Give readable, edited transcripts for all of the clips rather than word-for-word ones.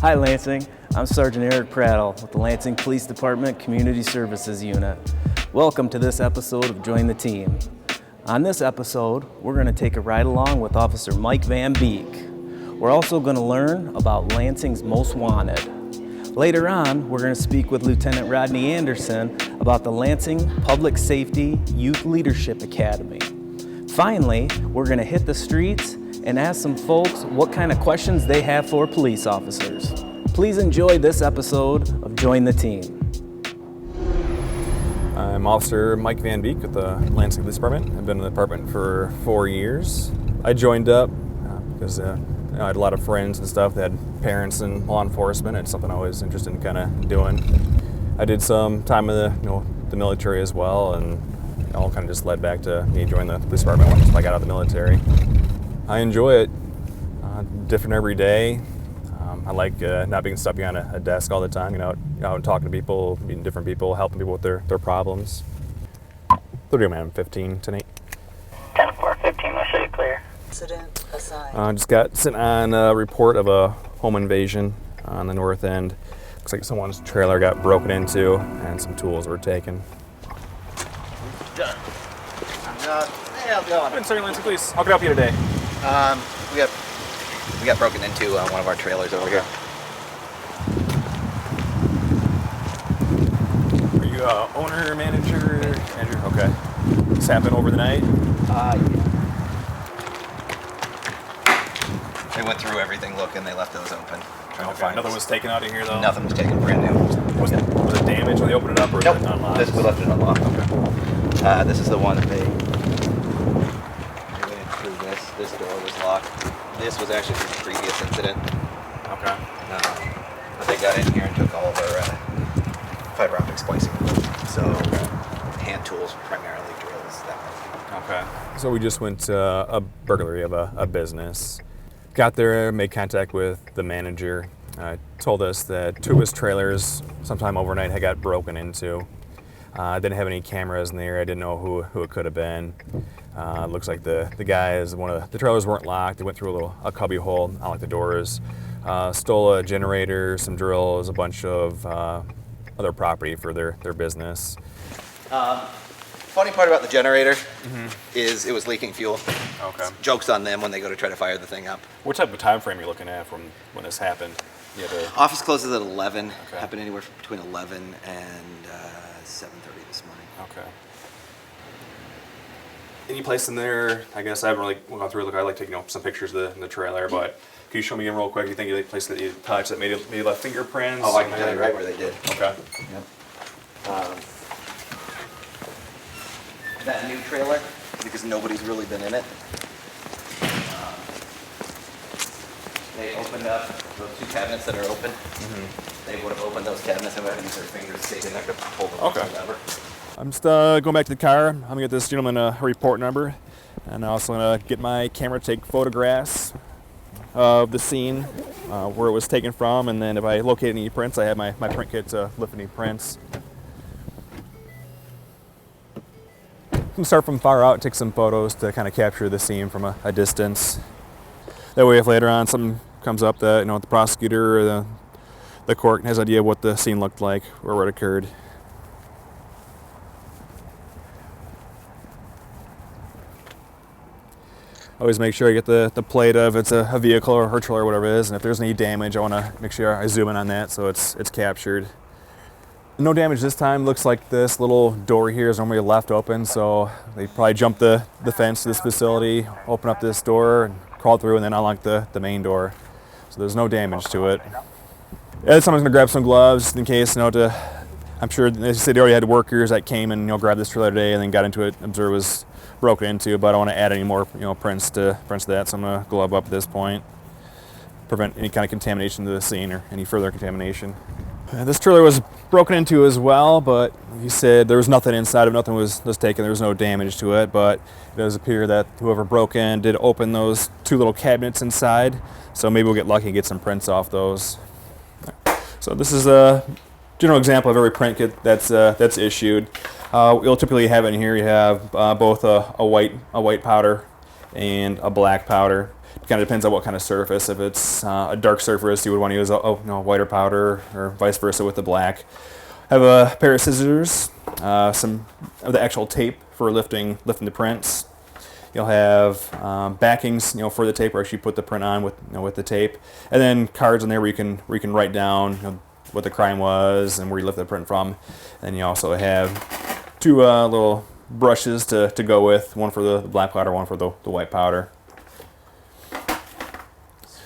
Hi Lansing, I'm Sergeant Eric Prattle with the Lansing Police Department Community Services Unit. Welcome to this episode of Join the Team. On this episode, we're going to take a ride along with Officer Mike Van Beek. We're also going to learn about Lansing's Most Wanted. Later on, we're going to speak with Lieutenant Rodney Anderson about the Lansing Public Safety Youth Leadership Academy. Finally, we're going to hit the streets and ask some folks what kind of questions they have for police officers. Please enjoy this episode of Join the Team. I'm Officer Mike Van Beek with the Lansing Police Department. I've been in the department for 4 years. I joined up because I had a lot of friends and stuff that had parents in law enforcement. It's something I was interested in kind of doing. I did some time in the military as well, and it all kind of just led back to me joining the police department once I got out of the military. I enjoy it, different every day. I like not being stuck behind a desk all the time, out and talking to people, meeting different people, helping people with their problems. 30 man, 15 tonight. 10-4, 15, we'll show you clear. Incident assigned. Just got sent on a report of a home invasion on the north end. Looks like someone's trailer got broken into and some tools were taken. Done. Hey, how's it going? I'm Sergeant Lansing Police. How can I help you today? We got broken into one of our trailers over here. Are you owner, manager? Okay. This happened over the night? Yeah. They went through everything looking, they left those open. Nothing was taken out of here though? Nothing was taken, brand new. Was it damaged when they opened it up, or Nope. was it unlocked? We left it unlocked. Okay. This is the one that they went through this. This door was locked. This was actually from the previous incident. Okay. But they got in here and took all of our fiber optic splicing. So hand tools, primarily drills, that kind of thing. Okay. So we just went to a burglary of a business. Got there, made contact with the manager. Told us that 2 of his trailers sometime overnight had got broken into. Didn't have any cameras in there. I didn't know who it could have been. Looks like the guys, one of the trailers weren't locked. They went through a cubby hole, unlocked the doors, stole a generator, some drills, a bunch of other property for their business. Funny part about the generator is it was leaking fuel. Okay. Joke's on them when they go to try to fire the thing up. What type of time frame are you looking at from when this happened? Office closes at 11. Okay. Happened anywhere between 11 and 7:30 this morning. Okay. Any place in there? I guess I haven't really gone through. Look, I like taking some pictures of the trailer, but can you show me in real quick? You think any place that you touched that maybe left fingerprints? Oh, I can tell you right where they did. Okay. Yep. That new trailer, because nobody's really been in it. They opened up those 2 cabinets that are open. They would have opened those cabinets and would have used their fingers to stay in there to pull them Okay. lever. I'm just going back to the car. I'm gonna get this gentleman a report number, and I'm also gonna get my camera to take photographs of the scene, where it was taken from, and then if I locate any prints, I have my print kit to lift any prints. I'm gonna start from far out, take some photos to kind of capture the scene from a distance. That way, if later on something comes up that the prosecutor or the court has an idea of what the scene looked like or what occurred. Always make sure I get the plate of it's a vehicle or a trailer or whatever it is, and if there's any damage, I want to make sure I zoom in on that so it's captured. No damage this time. Looks like this little door here is normally left open, so they probably jumped the fence to this facility, open up this door, and crawl through, and then unlock the main door. So there's no damage to it. Yeah, someone's gonna grab some gloves just in case, I'm sure they said they already had workers that came and grabbed this trailer today and then got into it, observed it was broken into, but I don't want to add any more prints to that, so I'm gonna glove up at this point, prevent any kind of contamination to the scene or any further contamination. This trailer was broken into as well, but he said there was nothing inside of it, nothing was taken, there was no damage to it, but it does appear that whoever broke in did open those 2 little cabinets inside, so maybe we'll get lucky and get some prints off those. So this is a general example of every print kit that's issued. You'll typically have in here, you have both a white powder and a black powder. It kind of depends on what kind of surface. If it's a dark surface, you would want to use a whiter powder, or vice versa with the black. I have a pair of scissors, some of the actual tape for lifting the prints. You'll have backings, for the tape, where actually put the print on with the tape, and then cards in there where you can write down what the crime was and where you lift the print from. And you also have two little brushes to go with, one for the black powder, one for the white powder.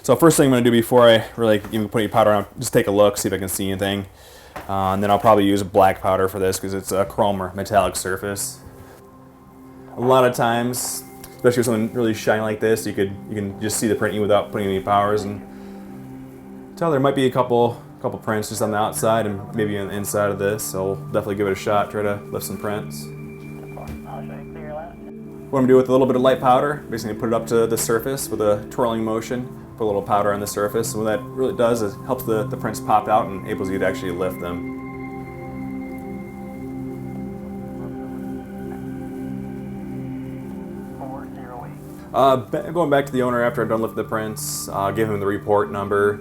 So first thing I'm going to do before I really even put any powder on, just take a look, see if I can see anything. And then I'll probably use black powder for this because it's a chrome or metallic surface. A lot of times, especially with something really shiny like this, you can just see the print without putting any powders, and tell there might be a couple prints just on the outside and maybe on the inside of this. So I'll definitely give it a shot. Try to lift some prints. What I'm gonna do with a little bit of light powder, basically put it up to the surface with a twirling motion. Put a little powder on the surface, and what that really does is helps the prints pop out and enables you to actually lift them. Going back to the owner after I've done lifting the prints, give him the report number.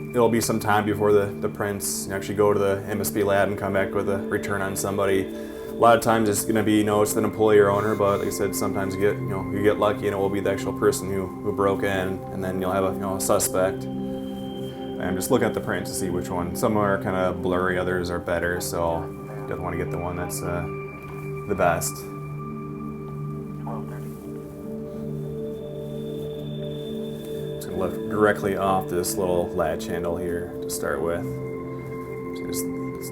It'll be some time before the prints actually go to the MSP lab and come back with a return on somebody. A lot of times it's going to be it's an employee or owner, but like I said, sometimes you get lucky and it will be the actual person who broke in, and then you'll have a suspect. And I'm just looking at the prints to see which one. Some are kind of blurry, others are better, so definitely want to get the one that's the best. Lift directly off this little latch handle here to start with. Just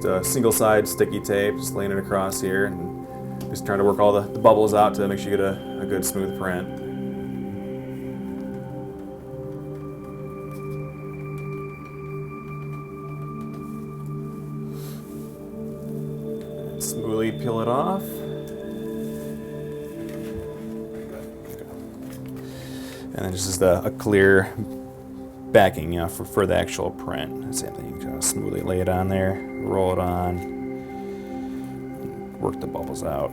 a single side sticky tape, just laying it across here, and just trying to work all the bubbles out to make sure you get a good smooth print. And smoothly peel it off. And then just a clear backing, for the actual print. Same thing, you can kind of smoothly lay it on there, roll it on, work the bubbles out.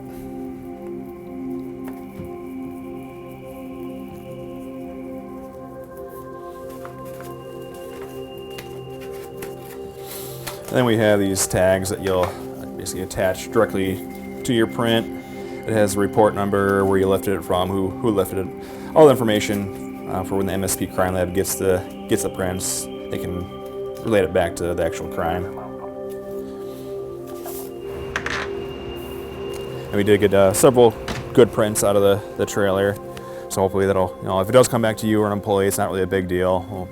And then we have these tags that you'll basically attach directly to your print. It has a report number, where you lifted it from, who lifted it. All the information for when the MSP crime lab gets the prints, they can relate it back to the actual crime. And we did get several good prints out of the trailer, so hopefully that'll, if it does come back to you or an employee, it's not really a big deal.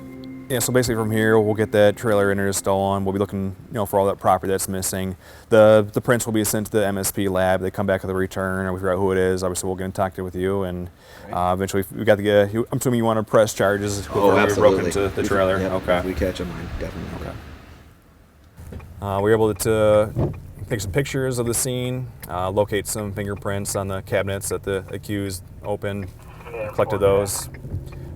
So basically from here, we'll get that trailer installed. We'll be looking, for all that property that's missing. The prints will be sent to the MSP lab. They come back with a return, and we figure out who it is. Obviously, we'll get in touch with you, and eventually we got to get. I'm assuming you want to press charges before we broke into the trailer. Okay. We catch them, definitely. Okay. We were able to take some pictures of the scene, locate some fingerprints on the cabinets that the accused opened, collected those,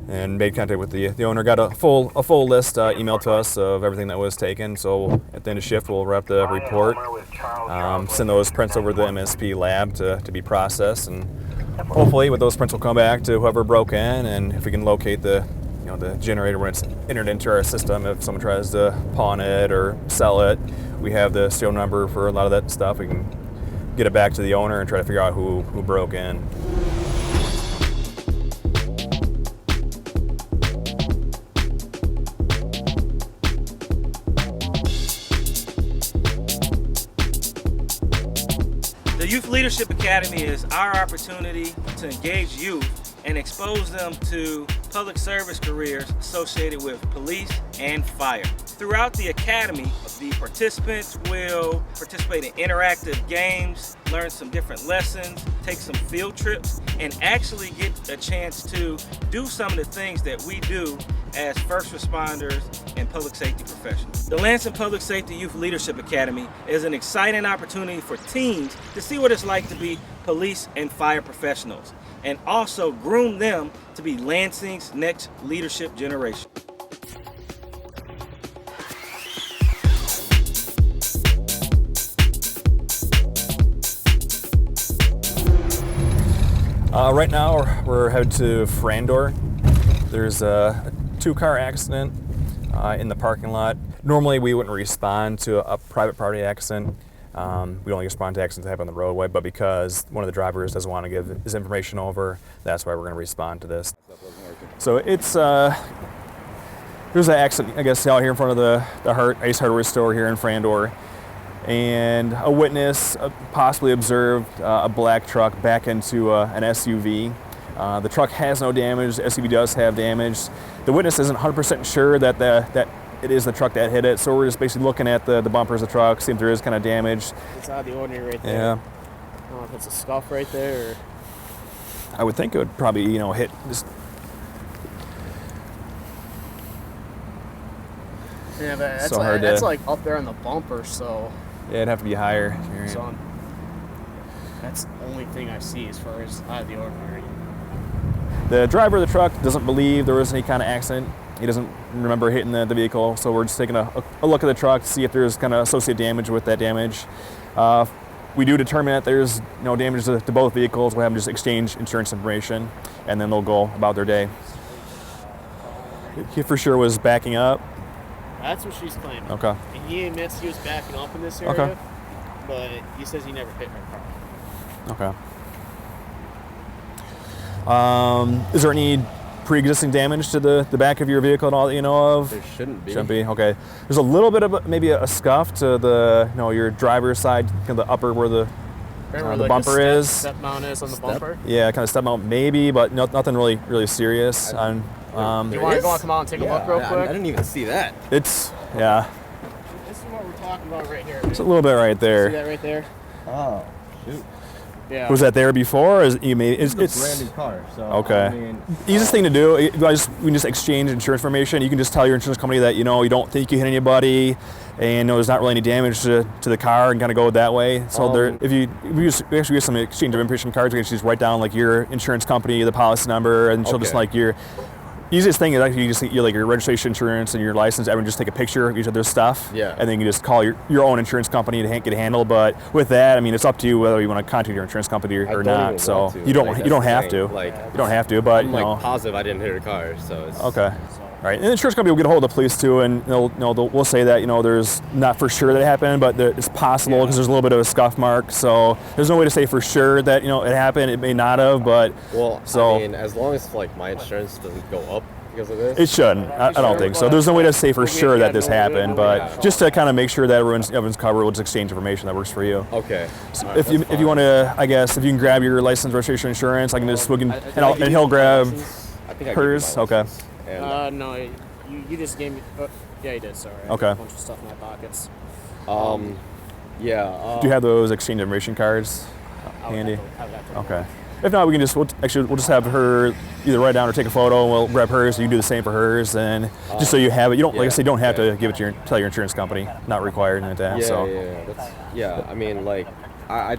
and made contact with the owner. Got a full list emailed to us of everything that was taken. So at the end of shift, we'll wrap the report, send those prints over to the MSP lab to be processed, and hopefully with those prints will come back to whoever broke in. And if we can locate the generator when it's entered into our system, if someone tries to pawn it or sell it, we have the serial number for a lot of that stuff. We can get it back to the owner and try to figure out who broke in. The Youth Leadership Academy is our opportunity to engage youth and expose them to public service careers associated with police and fire. Throughout the academy, the participants will participate in interactive games, learn some different lessons, take some field trips, and actually get a chance to do some of the things that we do as first responders and public safety professionals. The Lansing Public Safety Youth Leadership Academy is an exciting opportunity for teens to see what it's like to be police and fire professionals, and also groom them to be Lansing's next leadership generation. Right now we're headed to Frandor. There's a 2-car accident in the parking lot. Normally we wouldn't respond to a private party accident. We only respond to accidents that happen on the roadway, but because one of the drivers doesn't want to give his information over, that's why we're going to respond to this. So it's, there's an accident, I guess, out here in front of the Ace Hardware store here in Frandor. And a witness possibly observed a black truck back into an SUV. The truck has no damage, the SUV does have damage. The witness isn't 100% sure that it is the truck that hit it, so we're just basically looking at the bumpers of the truck, see if there is kind of damage. It's out of the ordinary right there. Yeah. I don't know if it's a scuff right there or... I would think it would probably, hit just... Yeah, but that's, So hard that's to- like up there on the bumper, so... Yeah, it'd have to be higher. That's the only thing I see as far as out of the ordinary. The driver of the truck doesn't believe there was any kind of accident. He doesn't remember hitting the vehicle, so we're just taking a look at the truck to see if there's kind of associated damage with that damage. We do determine that there's no damage to both vehicles. We'll have them just exchange insurance information, and then they'll go about their day. He for sure was backing up. That's what she's claiming. Okay. And he admits he was backing up in this area, Okay. but he says he never hit her car. Okay. Is there any pre-existing damage to the back of your vehicle at all that you know of? There shouldn't be. Shouldn't be. Okay. There's a little bit of maybe a scuff to the your driver's side, kind of the upper where the Like bumper is. Step mount is on the bumper. Yeah, kind of step mount maybe, but nothing really serious. Do you want to come out and take a look real quick? I didn't even see that. It's yeah. This is what we're talking about right here. It's a little bit right there. See that right there? Oh, shoot. Yeah. Was that there before? Or is you made It's a brand new car, so okay. I mean, Easiest thing to do, we can just exchange insurance information. You can just tell your insurance company that you don't think you hit anybody, and there's not really any damage to the car, and kind of go that way. So we actually use some exchange of information cards. We can just write down like your insurance company, the policy number, and she'll just like your. Easiest thing is actually you just like your registration insurance and your license. Everyone just take a picture of each other's stuff, Yeah. and then you can just call your own insurance company to get it handled. But with that, I mean, it's up to you whether you want to contact your insurance company or don't not. even So want to. you don't Like, you don't that's the have thing. to. Like, you don't have to, but I'm like positive I didn't hit her car, so it's Okay. All right. And the insurance company will get a hold of the police too, and we'll say that there's not for sure that it happened, but it's possible because there's a little bit of a scuff mark. So there's no way to say for sure that it happened. It may not have, but I mean, as long as like my insurance doesn't go up because of this. it shouldn't. I don't think so. There's no way to say for sure that this happened, but just to kind of make sure that everyone's covered, we'll just exchange information that works for you. Okay. So if you want to, I guess if you can grab your license, registration, insurance, I can just and he'll grab I think I hers. gave you my Okay. license. And, No, you just gave me... yeah, you did, sorry. I Okay. have a bunch of stuff in my pockets. yeah. Do you have those exchange information cards handy? I would have to Okay. If not, we can we'll just have her either write down or take a photo, and we'll grab hers. You can do the same for hers, and just so you have it. You don't, like I said, you don't have to give it to tell your insurance company. Not required and that. Yeah. I mean, like, I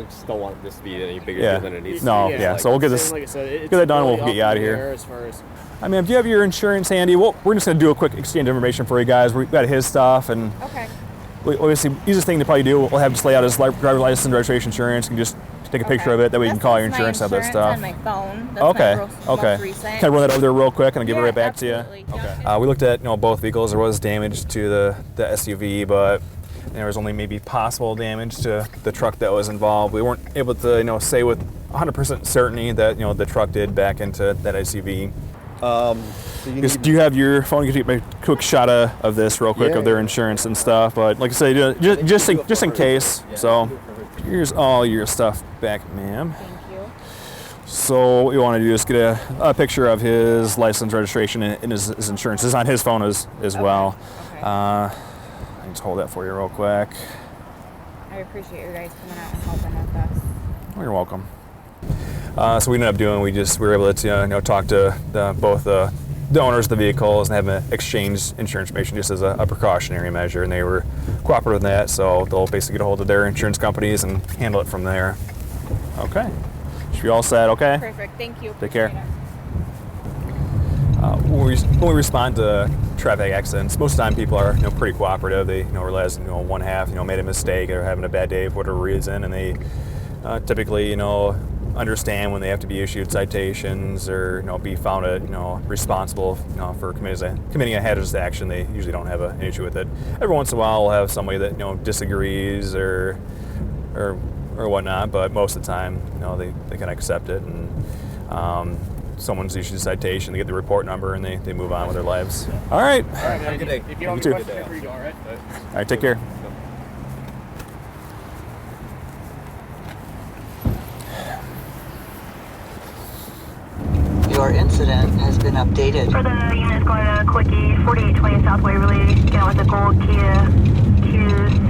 just don't want this to be any bigger Yeah. deal than it needs No, to be. yeah. Like, So we'll get this. Like I said, it's get that done. really We'll get you up out in of the here. air as far as... I mean, do you have your insurance handy? Well, we're just gonna do a quick exchange of information for you guys. We've got his stuff, and Okay. obviously, easiest thing to probably do, we'll have just lay out his driver's license, registration, insurance, and just take a picture of it. That way you can call your insurance, have that stuff. On my phone. That's Okay. My Okay. most recent. Can I run that over there real quick and I'll give it Yeah, right back absolutely. to you? Yeah. Okay. We looked at both vehicles. There was damage to the SUV, but there was only maybe possible damage to the truck that was involved. We weren't able to say with 100% certainty that the truck did back into that SUV. Do you have your phone? You can take a quick shot of this real quick of their insurance and stuff. But like I say, just in case. So here's all your stuff back, ma'am. Thank you. So what we want to do is get a picture of his license, registration, and his insurance. It's on his phone as well. Okay. I can just hold that for you real quick. I appreciate you guys coming out and helping with this. Oh, you're welcome. So we ended up doing, we were able to talk to both the owners of the vehicles and have them exchange insurance information just as a precautionary measure, and they were cooperative in that, so they'll basically get a hold of their insurance companies and handle it from there. Okay. Should be all set, okay? Perfect. Thank you. Take care. When we respond to traffic accidents, most of the time people are pretty cooperative. They realize one half made a mistake or having a bad day for whatever reason, and they typically understand when they have to be issued citations or be found responsible for committing a hazardous action. They usually don't have an issue with it. Every once in a while, we'll have somebody that disagrees or whatnot, but most of the time, they can accept it, and someone's issued a citation, they get the report number, and they move on with their lives. All right. Have a good day. If you don't You get too. questions, all right? All right, take care. Your incident has been updated. For the units going to Quickie, 4820 South Waverly, getting with a gold Kia, accused,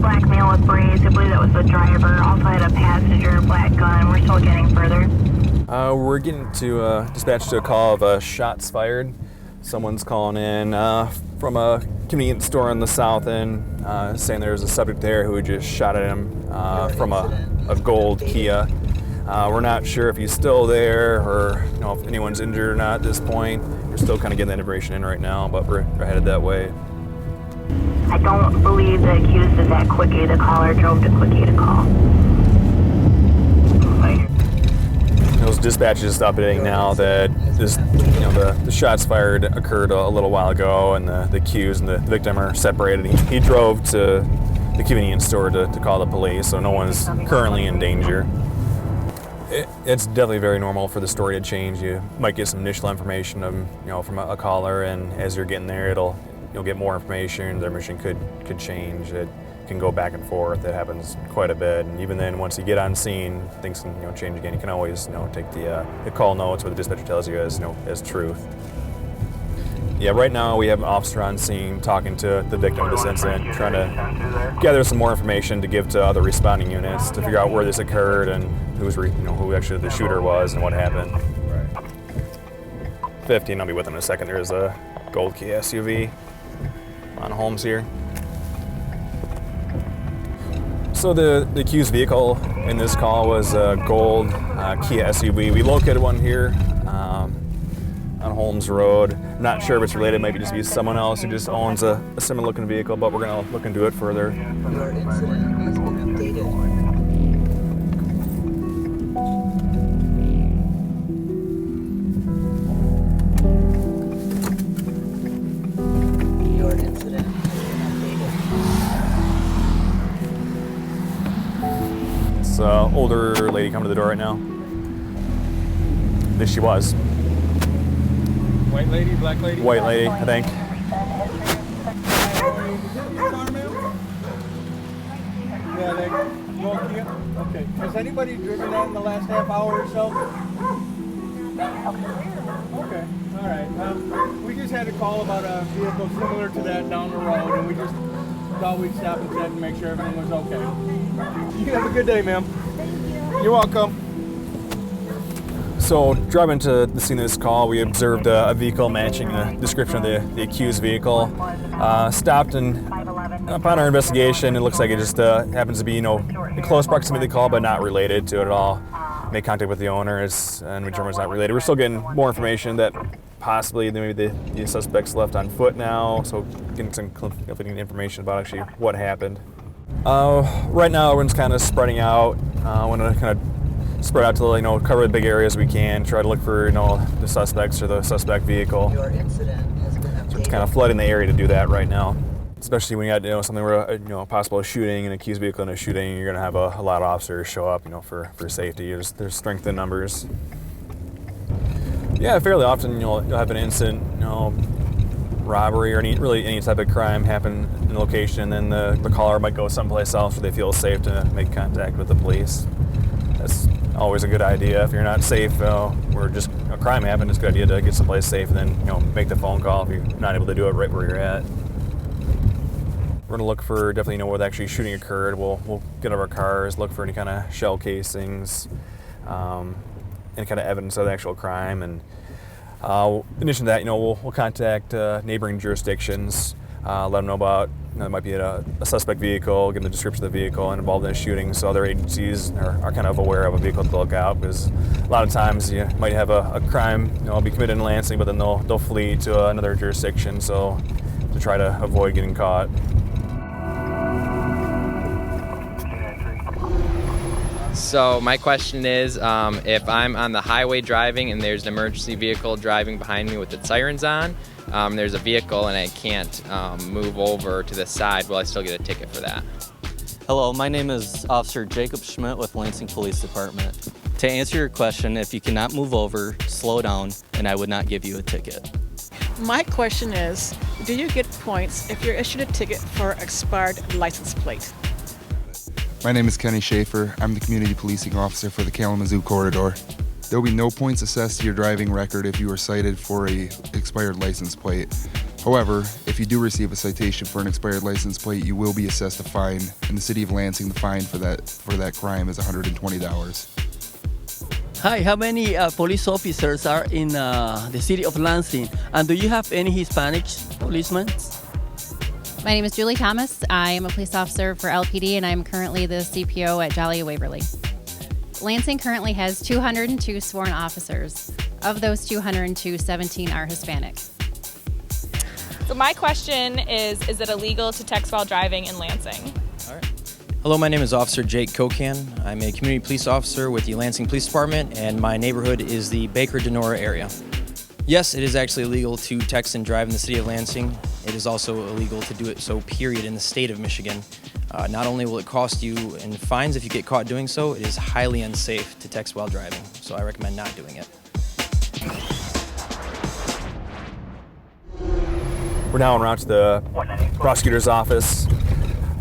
black male with braids. I believe that was the driver. Also had a passenger, black gun. We're still getting further. We're getting to dispatch to a call of shots fired. Someone's calling in from a convenience store on the south end, saying there's a subject there who just shot at him from a gold Kia. We're not sure if he's still there or if anyone's injured or not at this point. We're still kind of getting that information in right now, but we're headed that way. I don't believe the accused is at Quickie. The caller drove to Quickie to call. Those dispatches just updating now that the shots fired occurred a little while ago, and the accused and the victim are separated. He drove to the convenience store to call the police, so no one's currently in danger. It's definitely very normal for the story to change. You might get some initial information from a caller, and as you're getting there, you'll get more information. Their mission could change. It can go back and forth. It happens quite a bit, and even then, once you get on scene, things can change again. You can always take the call notes, what the dispatcher tells you as truth. Yeah, right now we have an officer on scene talking to the victim of this incident, trying to gather some more information to give to other responding units to figure out where this occurred and who actually the shooter was and what happened. 15, I'll be with him in a second. There's a gold Kia SUV on Holmes here. So the accused vehicle in this call was a gold Kia SUV. We located one here on Holmes Road. I'm not sure if it's related. Maybe just be someone else who just owns a similar looking vehicle, but we're going to look into it further. Your incident has been updated. Your incident has been updated. It's an older lady coming to the door right now. At least she was. White lady, black lady? White lady, I think. Yeah, they go Kia? Okay. Has anybody driven that in the last half hour or so? Okay, all right. We just had a call about a vehicle similar to that down the road, and we just thought we'd stop and check and make sure everything was okay. You have a good day, ma'am. Thank you. You're welcome. So, driving to the scene of this call, we observed a vehicle matching the description of the accused vehicle. Stopped, and upon our investigation, it looks like it just happens to be, in close proximity to the call, but not related to it at all. Made contact with the owner, and we determined it's not related. We're still getting more information that possibly maybe the suspect's left on foot now, so getting some conflicting information about actually what happened. Right now, everyone's kind of spreading out. I want to kind of spread out to cover the big areas we can, try to look for the suspects or the suspect vehicle. Your incident has been updated. So it's kind of flooding the area to do that right now. Especially when you got something where possible shooting, an accused vehicle in a shooting, you're gonna have a lot of officers show up for safety. There's strength in numbers. Yeah, fairly often you'll have an incident, robbery or any type of crime happen in the location, and then the caller might go someplace else where they feel safe to make contact with the police. That's always a good idea. If you're not safe, where just a crime happened, it's a good idea to get someplace safe and then make the phone call if you're not able to do it right where you're at. We're gonna look for definitely where the actually shooting occurred. We'll get out of our cars, look for any kind of shell casings, any kind of evidence of the actual crime, and in addition to that, we'll contact neighboring jurisdictions, let them know about there might be a suspect vehicle, give them the description of the vehicle and involved in a shooting, so other agencies are kind of aware of a vehicle to look out, because a lot of times you might have a crime be committed in Lansing, but then they'll flee to another jurisdiction, so to try to avoid getting caught. So my question is, if I'm on the highway driving and there's an emergency vehicle driving behind me with its sirens on, there's a vehicle and I can't move over to the side, will I still get a ticket for that? Hello, my name is Officer Jacob Schmidt with Lansing Police Department. To answer your question, if you cannot move over, slow down, and I would not give you a ticket. My question is, do you get points if you're issued a ticket for expired license plate? My name is Kenny Schaefer. I'm the Community Policing Officer for the Kalamazoo Corridor. There will be no points assessed to your driving record if you are cited for a expired license plate. However, if you do receive a citation for an expired license plate, you will be assessed a fine. In the City of Lansing, the fine for that crime is $120. Hi, how many police officers are in the City of Lansing? And do you have any Hispanic policemen? My name is Julie Thomas. I am a police officer for LPD and I'm currently the CPO at Joliet Waverly. Lansing currently has 202 sworn officers. Of those 202, 17 are Hispanic. So my question is it illegal to text while driving in Lansing? All right. Hello, my name is Officer Jake Kocan. I'm a community police officer with the Lansing Police Department, and my neighborhood is the Baker-Denora area. Yes, it is actually illegal to text and drive in the City of Lansing. It is also illegal to do it so, period, in the state of Michigan. Not only will it cost you in fines if you get caught doing so, it is highly unsafe to text while driving, so I recommend not doing it. We're now en route to the prosecutor's office.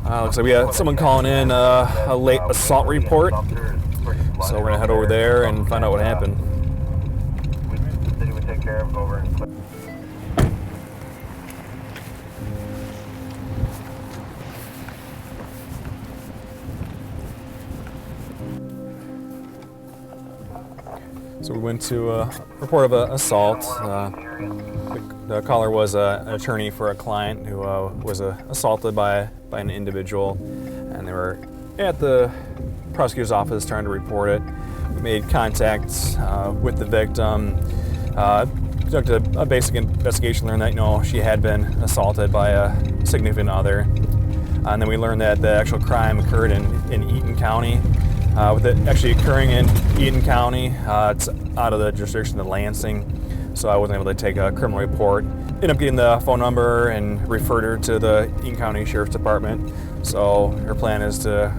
Looks like we have someone calling in a late assault report. So we're gonna head over there and find out what happened. So we went to a report of an assault. The caller was an attorney for a client who was assaulted by an individual, and they were at the prosecutor's office trying to report it. We made contact with the victim, conducted a basic investigation, learned that she had been assaulted by a significant other, and then we learned that the actual crime occurred in Eaton County. With it actually occurring in Eaton County, it's out of the jurisdiction of Lansing, so I wasn't able to take a criminal report. Ended up getting the phone number and referred her to the Eaton County Sheriff's Department. So her plan is to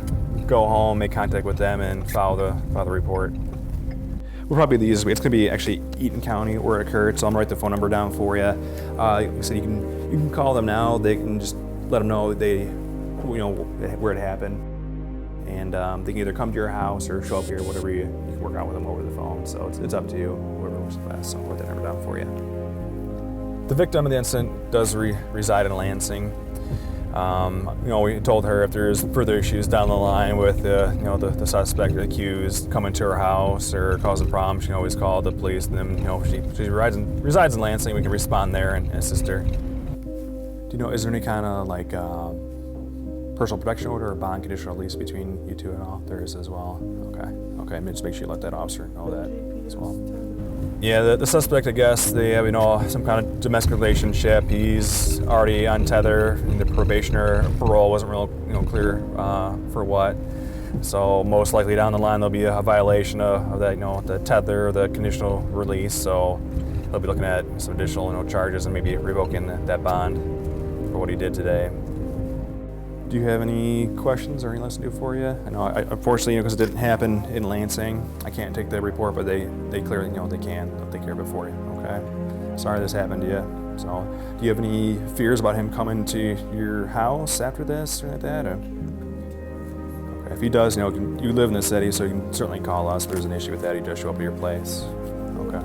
go home, make contact with them, and file the report. We'll probably be the easiest way. It's going to be actually Eaton County where it occurred, so I'm going to write the phone number down for you. Like I said, you can call them now. They can just let them know where it happened. And they can either come to your house or show up here, whatever you can work out with them over the phone. So it's up to you, whoever works best. So I'll write that number down for you. The victim of the incident does reside in Lansing. We told her if there's further issues down the line with the suspect or accused coming to her house or causing problems, she can always call the police. And then she resides in Lansing. We can respond there and assist her. Do you know, is there any kind of personal protection order or bond conditional release between you two and all? There is as well. Okay. Just make sure you let that officer know that as well. Yeah, the suspect, I guess, they have some kind of domestic relationship. He's already on tether, and the probation or parole wasn't real clear for what. So most likely down the line there'll be a violation of that, the tether, the conditional release. So they'll be looking at some additional charges and maybe revoking that bond for what he did today. Do you have any questions or anything else to do for you? I know, unfortunately, because it didn't happen in Lansing, I can't take the report, but they clearly, they can. They'll take care of it for you, okay? Sorry this happened to you. So, do you have any fears about him coming to your house after this or like that? Or? Okay, if he does, you live in the city, so you can certainly call us if there's an issue with that. He just show up at your place, okay?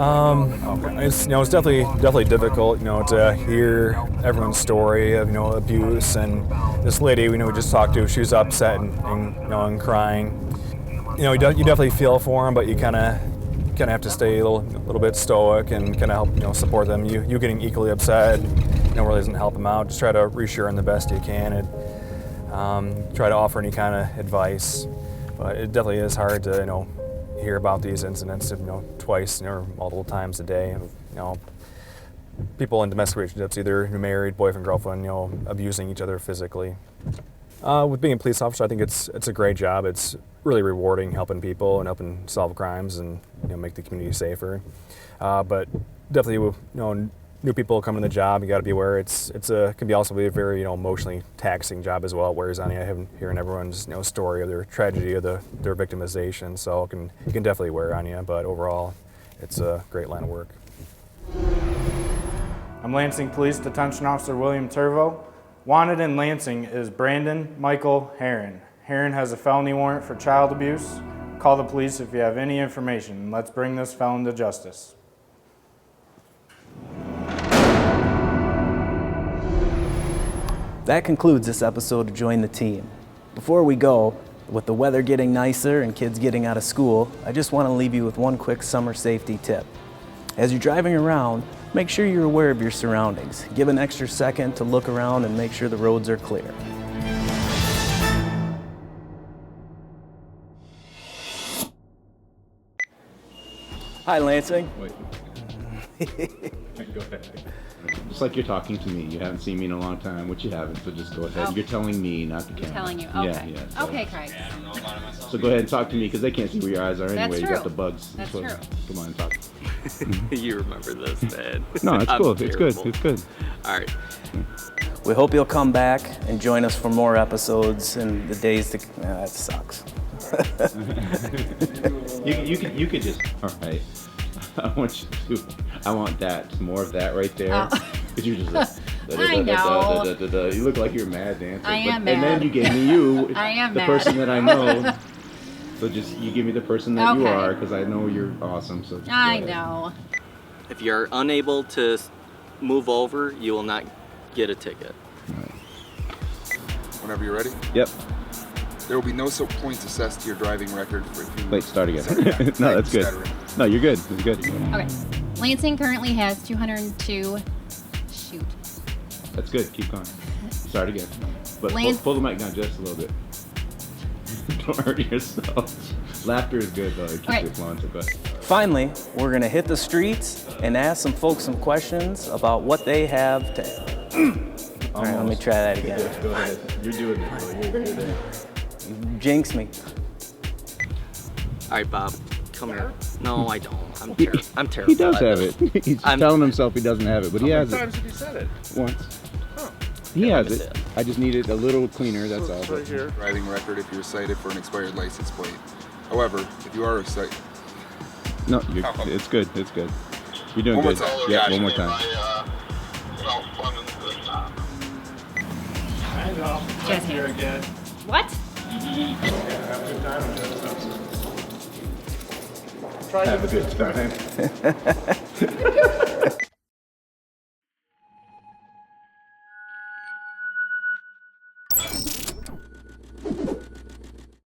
It's definitely difficult, to hear everyone's story of abuse, and this lady we just talked to, she was upset and crying. You definitely feel for them, but you kind of have to stay a little bit stoic and kind of help support them. You getting equally upset, really doesn't help them out. Just try to reassure them the best you can, and try to offer any kind of advice. But it definitely is hard to hear about these incidents, twice or multiple times a day. People in domestic relationships, either married, boyfriend, girlfriend, abusing each other physically. With being a police officer, I think it's a great job. It's really rewarding, helping people and helping solve crimes and make the community safer. But definitely, new people coming to the job, you got to be aware it can be also be a very emotionally taxing job as well. It wears on you, hearing everyone's story of their tragedy of their victimization. So it can definitely wear on you. But overall, it's a great line of work. I'm Lansing Police Detention Officer William Tervo. Wanted in Lansing is Brandon Michael Herron. Herron has a felony warrant for child abuse. Call the police if you have any information. Let's bring this felon to justice. That concludes this episode of Join the Team. Before we go, with the weather getting nicer and kids getting out of school, I just want to leave you with one quick summer safety tip. As you're driving around, make sure you're aware of your surroundings. Give an extra second to look around and make sure the roads are clear. Hi, Lansing. Wait. Go ahead. Just like you're talking to me. You haven't seen me in a long time, which you haven't, so just go ahead. Oh. You're telling me, not the camera. I'm telling you. Okay. Yeah. So, Okay, Craig. So go ahead and talk to me, because they can't see where your eyes are anyway. That's You true. got the bugs. That's so, true. Come on, talk. You remember this, man. No, it's cool. It's good. Terrible. It's good. All right. We hope you'll come back and join us for more episodes in the days to... that sucks. You could just... All right. I want that. More of that right there. Because you're just I know. You look like you're mad dancer. I am And then mad. you gave me you. I am the mad. person that I know. So just, you give me the person that you Okay. are, because I know you're awesome. So just I go ahead. know. If you're unable to move over, you will not get a ticket. Whenever you're ready. Yep. There will be no points assessed to your driving record for if you... Wait, start again. No, that's good. No, you're good. It's good. Okay. Lansing currently has 202. Shoot. That's good. Keep going. Start again. But pull the mic down just a little bit. Don't hurt yourself. Laughter is good, though. It keeps Okay. you flowing. So good. Finally, we're going to hit the streets and ask some folks some questions about what they have to... All right, let me try that again. Go ahead. You're doing it. You're there. Jinx me. All right, Bob, come here. No, I don't. I'm terrible. He does at have this. it. He's telling himself he doesn't have it, but he has it. How many times have you said it? Once. He has it. I just need it a little cleaner, that's all. Right here. Driving record if you're cited for an expired license plate. However, if you are cited... No, it's good. It's good. You're doing One more good. time. Yeah, one more time. I know. Jazz Here hands. again. What? Try Have a good time.